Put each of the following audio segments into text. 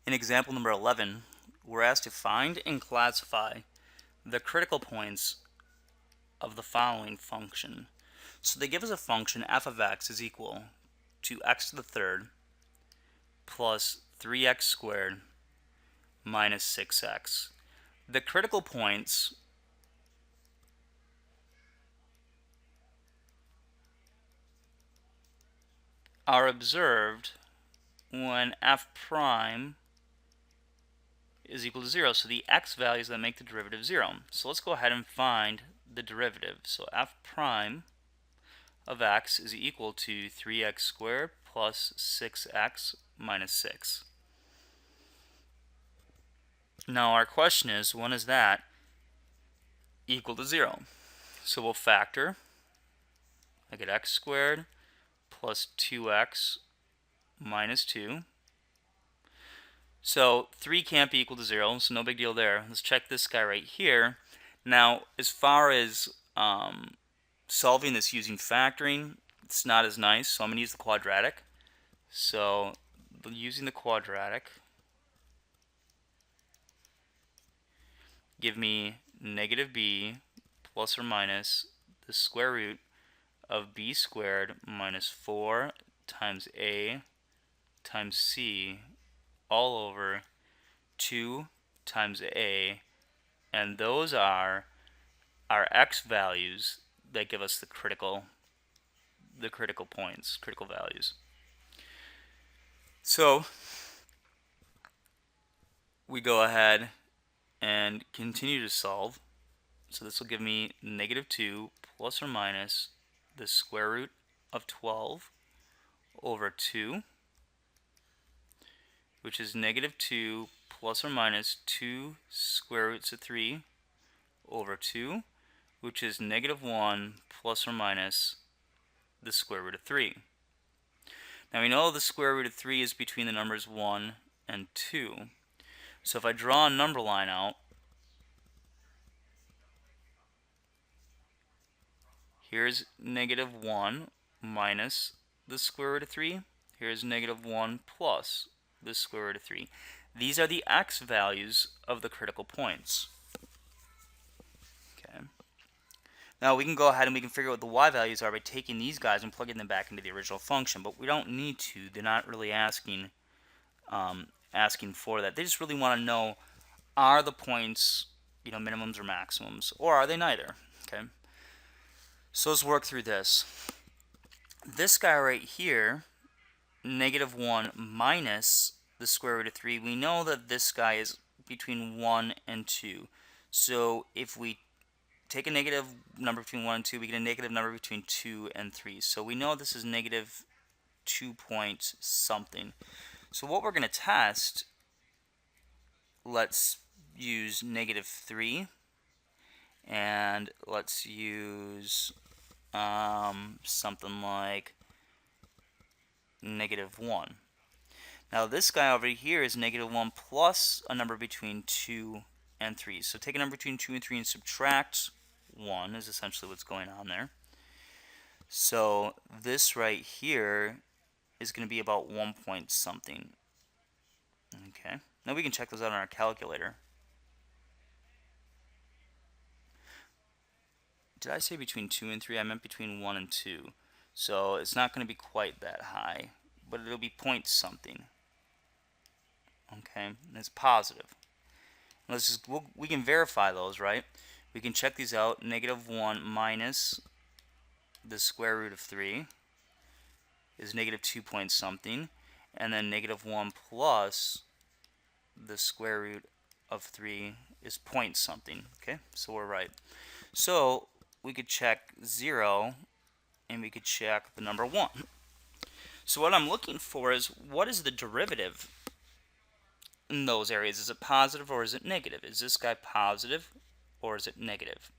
In example number 11, we're asked to find and classify the critical points of the following function. So they give us a function f of x is equal to x to the third plus 3x squared minus 6x. The critical points are observed when f prime is equal to 0. So the x values that make the derivative 0. So let's go ahead and find the derivative. So f prime of x is equal to 3x squared plus 6x minus 6. Now our question is, when is that equal to 0? So we'll factor. I get x squared plus 2x minus 2. So 3 can't be equal to 0, so no big deal there. Let's check this guy right here. Now, as far as solving this using factoring, it's not as nice, so I'm going to use the quadratic. So using the quadratic, give me negative b plus or minus the square root of b squared minus 4 times a times c all over 2 times a, and those are our x values that give us the critical points, critical values. So we go ahead and continue to solve. So this will give me negative 2 plus or minus the square root of 12 over 2, which is negative 2 plus or minus 2 square roots of 3 over 2, which is negative 1 plus or minus the square root of 3. Now we know the square root of 3 is between the numbers 1 and 2. So if I draw a number line out, here's negative 1 minus the square root of 3. Here's negative 1 plus the square root of 3. These are the x values of the critical points. Okay. Now we can go ahead and we can figure out what the y values are by taking these guys and plugging them back into the original function, but we don't need to. They're not really asking for that. They just really want to know, are the points, minimums or maximums, or are they neither? Okay. So let's work through this. This guy right here, negative 1 minus the square root of 3, we know that this guy is between 1 and 2. So if we take a negative number between 1 and 2, we get a negative number between 2 and 3. So we know this is negative 2 point something. So what we're going to test, let's use negative 3, and let's use something like negative 1. Now this guy over here is negative 1 plus a number between 2 and 3. So take a number between 2 and 3 and subtract 1 is essentially what's going on there. So this right here is going to be about 1 point something. Okay. Now we can check those out on our calculator. Did I say between 2 and 3? I meant between 1 and 2. So it's not going to be quite that high, but it'll be point something. Okay, and it's positive. Let's just we can verify those, right? We can check these out. Negative 1 minus the square root of 3 is negative 2 point something, and then negative 1 plus the square root of 3 is point something. Okay, so we're right. So we could check 0 and we could check the number 1. So what I'm looking for is, what is the derivative in those areas? Is it positive or is it negative? Is this guy positive or is it negative?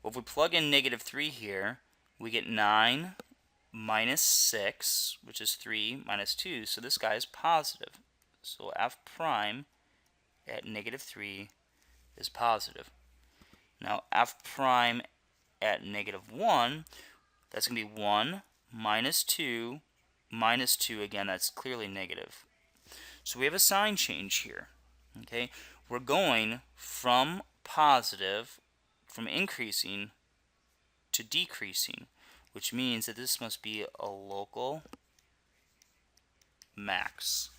Well, if we plug in negative 3 here, we get 9 minus 6, which is 3 minus 2. So this guy is positive. So f prime at negative 3 is positive. Now f prime at negative 1, that's going to be 1 minus 2 minus 2. Again, that's clearly negative. So we have a sign change here. Okay, we're going from positive, from increasing to decreasing, which means that this must be a local max.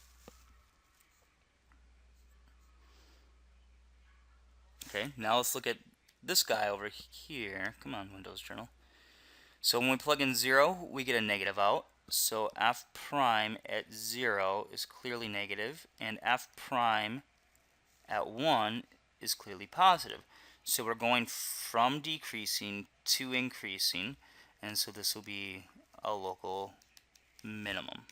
Okay, now let's look at this guy over here. Come on, Windows Journal. So when we plug in 0, we get a negative out. So f prime at 0 is clearly negative, and f prime at 1 is clearly positive. So we're going from decreasing to increasing, and so this will be a local minimum.